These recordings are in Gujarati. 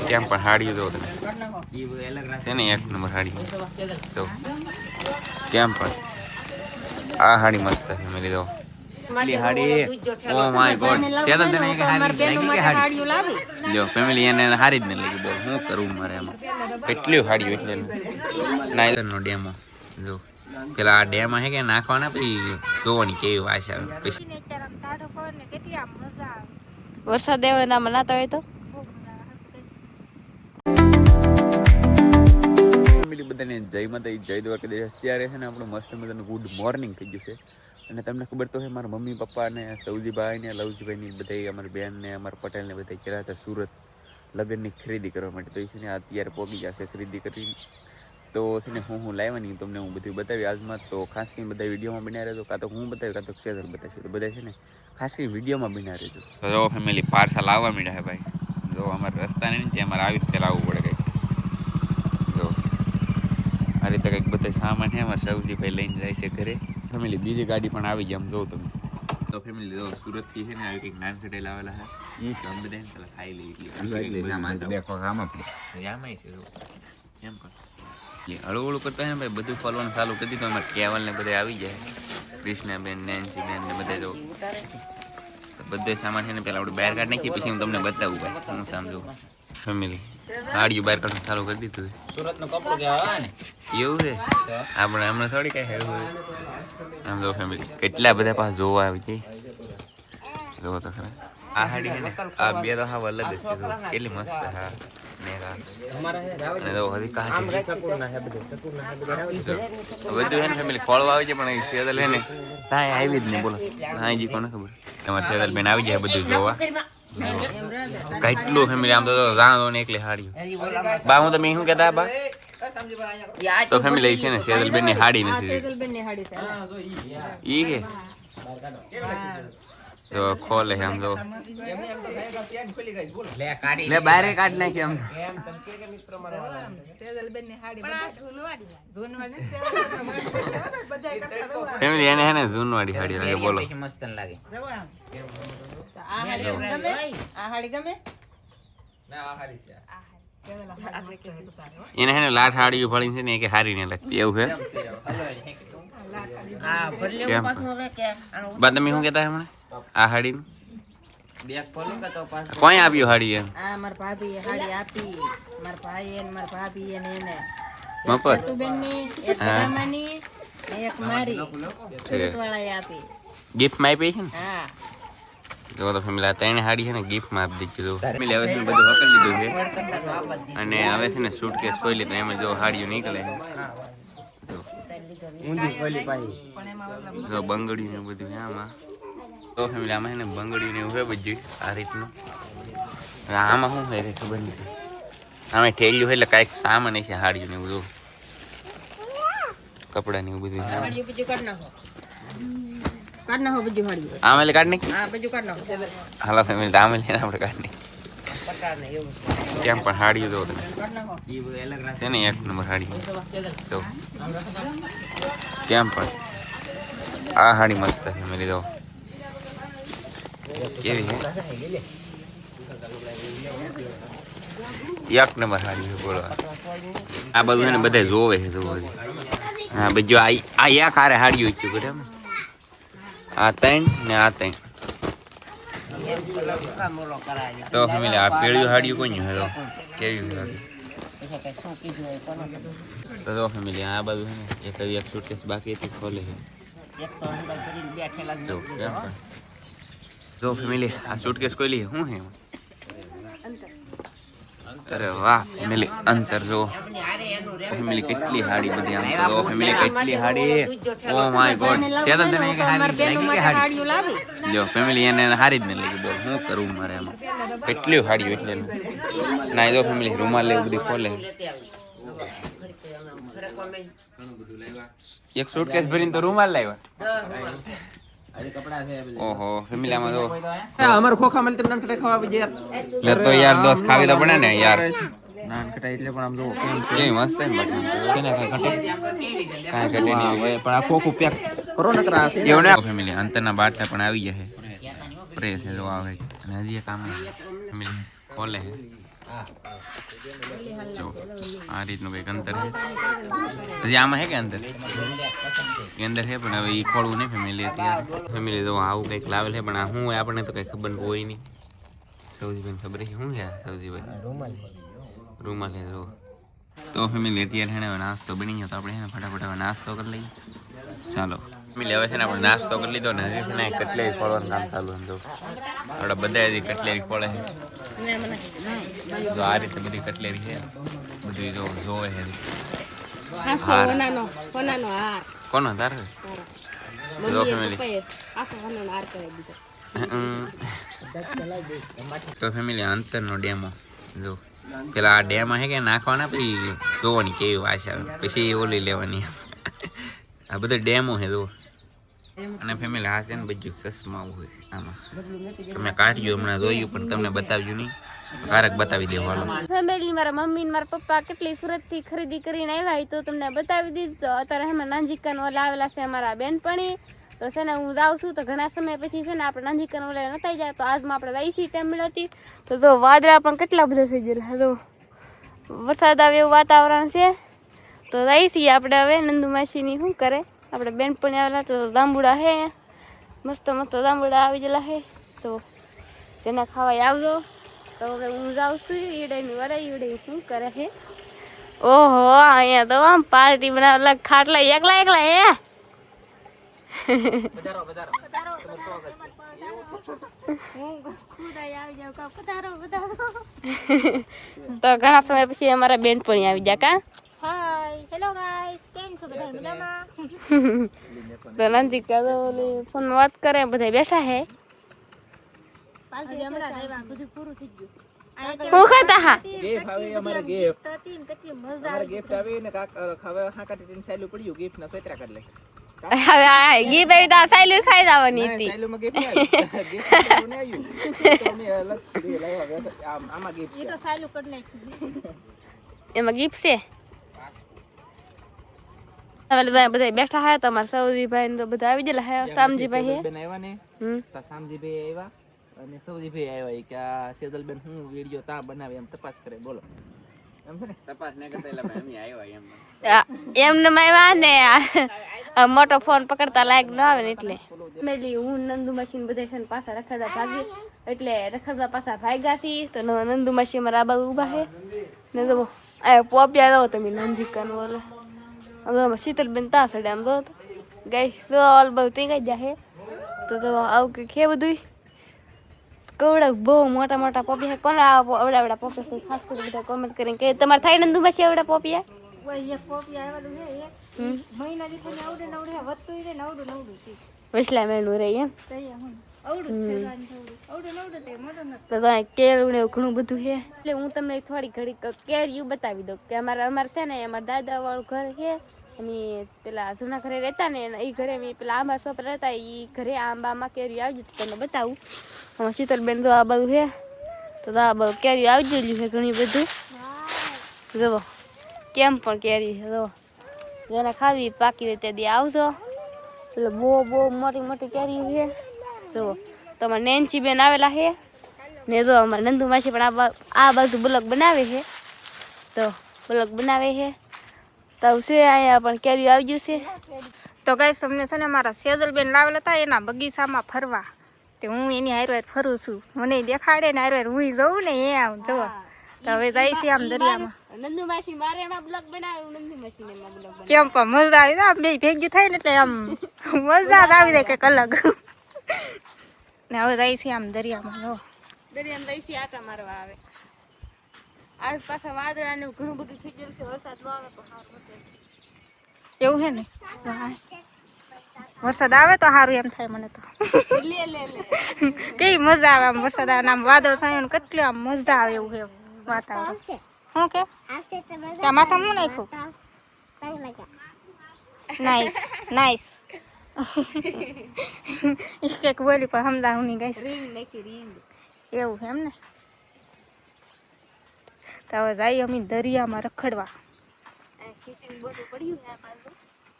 કેમ પણ હાડી દો તમે છે ને એક નંબર હાડી તો કેમ પણ આ હાડી મસ્ત છે મેં લીધો હાડી ઓ માય ગોડ સેદલ તને એક હાડી લાગી કે હાડી જો ફેમિલી એને હારી જ ન લાગી બોલ હું કરું મારે એમાં કેટલી હાડી એટલે નાઈદરનો ડેમો જો પેલા આ ડેમ હે કે નાખવાના પછી જોવાની કેવી વાસ આવે પછી વરસાદ એવો ના મનાતા હોય તો બધાને જય માતા જય દ્વારકાધીશ. અત્યારે છે ને આપણું મસ્ત મજાનું ગુડ મોર્નિંગ થઈ ગયું છે અને તમને ખબર તો છે મારા મમ્મી પપ્પા ને સૌજીભાઈ ને લવજીભાઈ ની બધા અમારી બેન ને અમારા પટેલ ને બધા ગયા હતા સુરત લગ્નની ખરીદી કરવા માટે. તો એ છે ને અત્યારે પહોંચી જશે ખરીદી કરી તો છે ને હું લાવવાની તમને હું બધું બતાવી આજમાં. તો ખાસ કરીને બધા વિડીયોમાં બન્યા રહેજો, કાં તો હું બતાવી કાં તો ક્ષેત્ર બતાવીશું. તો બધા છે ને ખાસ કરીને વિડીયોમાં બન્યા રહેજો. તો ફેમિલી પાર્સલ આવવા માંડ્યા છે ભાઈ. જો અમારે રસ્તા નહીં ત્યાં અમારે આવી રીતે લાવવું પડે કંઈક. જો આ રીતે કંઈક બધા સામાન છે અમારે સૌજીભાઈ લઈને જાય છે ઘરે. ફેમિલી બીજી ગાડી પણ આવી ગયા આમ જોઉં તમે. તો ફેમિલી જો સુરતથી છે ને આવી કંઈક નાનકડે લાવેલા છે એ તો અમે બધા પેલા ખાઈ લઈએ એટલી દેખો આમાં છે જો એમ કર હળવું હળવું કરતા ને ભાઈ બધું ફોલવાનું ચાલુ કરી દીધું. અમારે કેવલ ને બધા આવી જાય, કૃષ્ણાબેન નેન્સીબેન ને બધા જો બધે સામાન છે ને પેલા આપણે બહાર કાઢી નાખીએ પછી હું તમને બતાવું ભાઈ હું સમજુ. ફેમિલી ગાડીઓ બહાર કાઢવાનું ચાલુ કરી દીધું સુરત નું કપડું કહેવાય ને એવું છે આપણે હમણાં થોડી કઈ હેવું હોય આમ જો ફેમિલી કેટલા બધા પાસે જોવા આવી જાય જોવો તો ખરા. આ હાડી છે ને આ બે તો હા અલગ જ છે કેટલી મસ્ત. હા બધું છે ને ફેમિલી ખોળવા આવી છે પણ સેદલ છે ને ત્યાં આવી જ નહીં બોલો ત્યાં જી કોને ખબર. તમારે સેદલ બેન આવી જાય બધું જોવા કેટલું ફેમિલી આમ તો જાણો ને એકલી હાડી બા હું તમે શું કહેતા બા તો ફેમિલી છે ને સેદલ બેન ની હાડી નથી ઈ કે તો ખોલે આમ તો લે બારે કાઢી નાખી આમ ફેમિલી એને હે ને જૂનવાડી હાડી લાગે બોલો મસ્ત લાગે. એને હે ને લાઠ હાડીઓ ફળી છે ને કે હારી ને લાગતી એવું છે. બા તમે શું કેતા હમણાં આ હાડી કોઈ આપ્યું હાડી એમ મારા ભાભી હાડી આપી મારા ભાઈ અને મારા ભાભી અને એને મફત એક મામાની એક મારી સુરતવાળાએ આપી ગિફ્ટ માં આપી છે ને. હા જો તો ફેમિલી આ ત્રણ હાડી છે ને ગિફ્ટ માં આપી દીધું. ફેમિલી હવે છે બધું પકડી લીધું છે અને હવે છે ને સૂટકેસ ખોલી લીધું એમાં જો હાડીઓ નીકળે જો બંગડી ને બધું આમાં. તો ફેમિલી આમાં છે ને બંગડી ને એવું છે બધું આ રીતનું. આમાં શું હોય ખબર નથી આમાં ઠેલ્યું એટલે કાંઈક સામાન છે હાડીયું ને બધું કપડા ને એવું બધું આમાં એટલે કાઢ નાખી હાલો ફેમિલી આમે લઈને આપણે કાઢી નાખી કેમ પણ હાડીયું જો તમે છે ને એક નંબર હાડી તો કેમ પણ આ હાડી મસ્ત છે મેં લીધો કેવી છે એક નંબર હાડી છે બોલો. આ બધું છે ને બધા જોવે છે જોવે હા બીજું આ એક હારે હાડીયું છે બરાબર. આ ત્રણ ને આ ત્રણ તો ફેમિલી આ પેળ્યું હાડીયું કોણ છે તો કેવી લાગે તો જો ફેમિલી આ બાજુ છે ને એક સુટકેસ બાકી હતી ખોલે છે જો ફેમિલી આ સુટકેસ ખોલી શું છે અરે વાહ ફેમિલી અંતર જો ફેમિલી કેટલી હાડી બધી આમ તો ફેમિલી કેટલી હાડી ઓ માય ગોડ સેદલ તને એક હાડી લાગી કે હાડી જો ફેમિલી એને હારી જ ન લાગી બોલ હું કરું મારે એમાં કેટલી હાડી એટલે ના જો ફેમિલી રૂમાલ લે બધી ખોલે એક સુટકેસ ભરીને તો રૂમાલ લાવ્યા ઓહો ફેમિલી આમાં જો અમાર ખોખા મળે તમને નાનકડા ખાવા આવી યાર લે તો યાર દોસ્ત ખાવી તો પડે ને યાર નાનકડા એટલે પણ આમ જો કેમ છે મસ્ત છે બટ છે ને કઈ ઘટે કાઈ ઘટે નહીં હોય પણ આ ખોખું પેક કરો નકરા એવું ને ફેમિલી અંતરના બાટલા પણ આવી ગયા છે પ્રે છે જો આવે અને હજી એક આમ ફેમિલી ખોલે છે જો આ રીતનું કંઈક અંતર છે હજી આમાં હે કે અંતર એ અંદર છે પણ હવે એ ખોલવું નહીં ફેમિલી અત્યારે ફેમિલી જો આવું કંઈક લાવેલ છે પણ આ શું હોય આપણને તો કંઈ ખબર હોય નહીં સૌજીભાઈને ખબર છે શું છે સૌજીભાઈ રૂમાલ છે જો તો ફેમિલી અત્યારે છે ને હવે નાસ્તો બની ગયો તો આપણે છે ને ફટાફટ હવે નાસ્તો કરી લઈએ ચાલો ફેમિલી હવે છે ને આપણે નાસ્તો કરી લીધો ને હજી છે ને કટલેરી ખોલવાનું કામ ચાલુ એમ જો આપણે બધા હજી કટલેરી ખોલે છે જો આ રીતે બધી કટલેરી છે બધું જો જોવે છે કોનો તાર જો ફેમિલી તો ફેમિલી અંતરનો ડેમો જો પેલા આ ડેમ હે કે નાખવાના પછી જોવાની કેવી વાસ આવે પછી ઓલી લેવાની આ બધા ડેમો હે જો અને ફેમિલી આ છે ને બધું ચશ્મા હોય આમાં તમે કાઢ્યું હમણાં જોયું પણ તમને બતાવ્યું નહીં કારક બતાવી દેવાનો ફેમિલી મારા મમ્મી ને મારા પપ્પા કેટલી સુરત થી ખરીદી કરીને આવ્યા તો તમને બતાવી દીધું તો અત્યારે અમે નાનજીકાન ઓલા આવેલા છે અમારા બેનપણી તો છે ને હું જાઉં છું તો ઘણા સમય પછી છે ને આપણે નાનજીકાન ઓલા નતાઈ જાય તો આજમાં આપણે રાઈસી ટાઈમ મળતી તો જો વાદળા પણ કેટલા બધા થઈ ગયેલા જો વરસાદ આવે એવું વાતાવરણ છે તો રાઈસી આપણે હવે નંદુ માસીની શું કરે આપણે બેનપણી આવેલા તો જાંબુડા હે મસ્ત મસ્ત જાંબુડા આવી ગયેલા હે તો જેને ખાવાય આવજો તો હવે હું જાઉં છું ઈડાની વરાઈ ઈડે શું કરે છે ઓહો અહીંયા તો આમ પાર્ટી બનાવેલા ખાટલા એકલા એકલા હે તો ઘણા સમય પછી અમારા બેનપણી આવી ગયા કા હાય હેલો ગાઈસ કેમ છો બધા મજામાં તો નજીક ફોન વાત કરે બધા બેઠા હે આજે હમણાં આવ્યા બધું પૂરું થઈ ગયું હું ખાતા હા ગિફ્ટ આવે અમારે ગિફ્ટ હતી ને કેટલી મજા અમારે ગિફ્ટ આવે ને કાક ખાવા હાકાટી તીન સાયલું પડ્યું ગિફ્ટ ના સોતરા કરી લે હવે ગી ભાઈ તો સાયલું ખાઈ જવાની હતી સાયલું માં ગિફ્ટ આવી ગિફ્ટ ને આવ્યું તો અમે અલગ થી લાવ્યા આમાં ગિફ્ટ એ તો સાયલું કરી નાખી એમાં ગિફ્ટ છે હવે બધા બેઠા હે તમારા સૌજીભાઈ ને તો બધા આવી ગયેલા હે સામજીભાઈ હે બેન આવ્યા ને તો સામજીભાઈ આવ્યા અને સૌજીભાઈ આવ્યા કે આ સેજલબેન હું વિડિયો તા બનાવે એમ તપાસ કરે બોલો એમ છે ને તપાસ ને કરતા એટલે અમે આવ્યા એમ એમને આવ્યા ને મોટો ફોન પકડતા લાયક ન આવે ને એટલે મેલી હું નંદુ મશીન બધા છે ને પાછા રખડવા ભાગી એટલે રખડવા પાછા ભાગ્યા છી તો નંદુ મશીન મારા બાબા ઉભા છે ને જો આ પોપિયા દો તમે નંજીકાન બોલે હવે શીતલબેન તા સડે આમ જો ગઈ તો ઓલ બહુ ટીંગાઈ જાય તો આવું કે છે બધું કવડા બહુ મોટા મોટા પોપિયા કોણ આવડા પોપિયા ખાસ કરી બધા કોમેન્ટ કરીને કે તમારે થાય નંદુ મશી આવડા પોપિયા કોઈ એક કોપી આવેલું છે એક મહિના થી તને આવડે નવડે વધતું રે નવડું છે વસલા મેનું રે એમ તઈ હું આવડું છે ગાન થોડું આવડે તે મોટો ન તો કેળું ને એવું ઘણું બધું છે એટલે હું તમને થોડી ઘડી કેરીયું બતાવી દઉં કે અમારે છે ને અમારા દાદા વાળું ઘર છે અમે પેલા જૂના ઘરે રહેતા ને એ ઘરે અમે પેલા આંબા સોપ રહેતા એ ઘરે આંબામાં કેરી આવી જતી તમને બતાવું શીતલબેન તો આ બધું છે તો આ બધું કેરી આવી ગયેલું છે ઘણી બધું જુઓ કેમ પણ કેરી છે જો જેને ખાવી પાકી રીતે દે આવજો એટલે બહુ મોટી મોટી કેરી છે જુઓ તમારે નેન્સી બેન આવેલા છે ને જો અમારે નંદુ માસી પણ આ બાજુ બ્લોગ બનાવે છે તો બ્લોગ બનાવે છે તો છે અહીંયા પણ કેરી આવી ગયું છે તો ગાઈસ તમને છે ને મારા સેજલબેન લાવેલા હતા એના બગીચામાં ફરવા તે હું એની હારવાર ફરું છું મને દેખાડે ને હારવાર હું જઉં ને એ આમ જો તો હવે જાય છે આમ દરિયામાં નંદુ માસી મારે એમાં બ્લોગ બનાવે નંદુ માસી ને એમાં બ્લોગ કેમ પણ મજા આવી જાય બે ભેગી થાય ને એટલે આમ મજા જ આવી જાય કંઈક અલગ ને હવે જાય છે આમ દરિયામાં જો દરિયામાં દઈસી આટા મારવા આવે આ પાછા વાદળા ને ઘણું બધું થઈ ગયું છે વરસાદ ન આવે તો સારું એવું છે ને વરસાદ આવે તો સારું એમ થાય મને તો લે કેવી મજા આવે આમ વરસાદ આવે આમ વાદળ થાય ને કેટલી આમ મજા આવે એવું છે વાતાવરણ શું કે ત્યાં માથા હું નાખ્યું નાઈસ એક બોલી પણ સમજા હું નહીં ગઈશ રીંગ નાખી રીંગ એવું છે એમ ને તો હવે જઈએ અમે દરિયામાં રખડવા આ ફિશિંગ બોટ પડ્યું છે આ બાજુ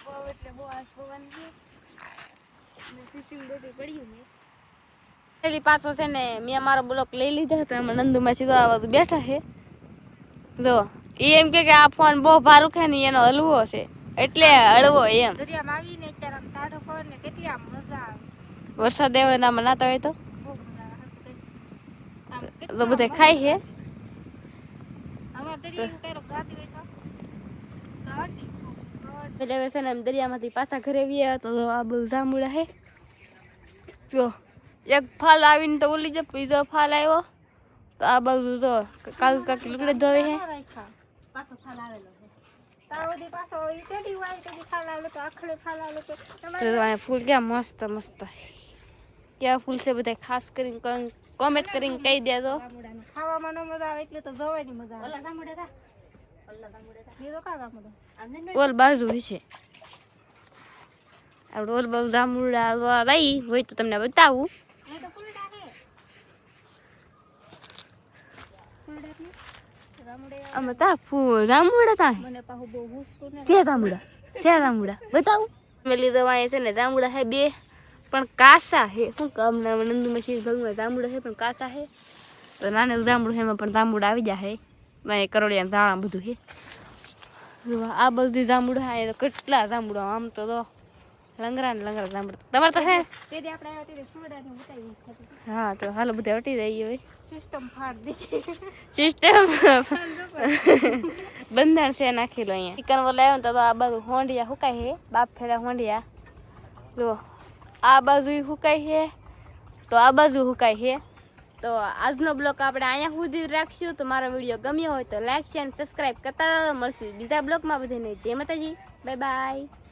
બહુ એટલે બહુ આ ભગવાન છે ને ફિશિંગ બોટ પડ્યું છે પેલી પાછો છે ને મેં મારો બ્લોક લઈ લીધો હતો એમાં નંદુમાં સીધો આ બધું બેઠા છે જો એ એમ કે આ ફોન બહુ ભારું છે ને એનો હલવો છે એટલે હળવો એમ દરિયામાં આવીને અત્યારે આમ ટાઢો પવન ને કેટલી આમ મજા આવે વરસાદ આવે ને આમાં નાતા હોય તો બહુ મજા આવે હસતે આમ તો બધા ખાય છે અમાર દરિયા ક્યારેક ગાતી હોય તો ગાડી એટલે હવે છે ને એમ દરિયામાંથી પાછા ઘરે વ્યા તો આ બધું જાંબુડા છે જો એક ફાલ આવીને તો ઓલી જાય બીજો ફાલ આવ્યો તો આ બધું તો કાલ કાક લુકડે ધોવે છે પાછો ફાલ આવેલો છે તાવડી પાછો ઈ કેડી વાય કેડી ફાલ આવેલો તો આખડે ફાલ આવેલો તો તો આ ફૂલ ક્યાં મસ્ત મસ્ત ક્યાં ફૂલ છે બધા ખાસ કરીને કોમેન્ટ કરીને કહી દેજો ગામડાનું ખાવામાં ન મજા આવે એટલે તો જોવાની મજા આવે ઓલા ગામડે તા એ તો કા ગામડે ઓલ બાજુ છે આપણે ઓલ બાજુ જાંબુડા લઈ હોય તો તમને બતાવું એ તો ફૂલડા છે ફૂલડા ને ગામડે આમાં તા ફૂલ જાંબુડા તા મને પાહુ બહુ હુસતું ને છે જાંબુડા બતાવું મેં લીધો વાય છે ને જાંબુડા છે બે પણ કાસા છે શું કમ નંદુમાં શીર ભગમાં જાંબુડા છે પણ કાસા છે તો નાને જાંબુડું છે એમાં પણ જાંબુડા આવી જાય છે કરોડિયા ધાણા બધું છે આ બધી જાંબુડા છે તો કેટલા જાંબુડા આમ તો લંગરા ને લંગરા જાંબુડા તમારે તો છે તે દી આપણે આવ્યા તે ફૂલડા ને ઉતારી ખાતી હા તો હાલો બધા વટી રહી હવે સિસ્ટમ ફાડ દીધી સિસ્ટમ બંધાણ છે નાખેલો અહીંયા ચિકન વાલા આવ્યો ને તો આ બાજુ હોંડિયા હુકાય છે બાપ ફેરા હોંડિયા જો આ બાજુ હુકાય છે તો આ બાજુ હુકાય છે તો આજનો બ્લોગ આપણે અહીંયા સુધી રાખશું તો મારો વિડીયો ગમ્યો હોય તો લાઈક શેર અને સબસ્ક્રાઈબ કરતા મળશું બીજા બ્લોગમાં બધાને જય માતાજી બાય બાય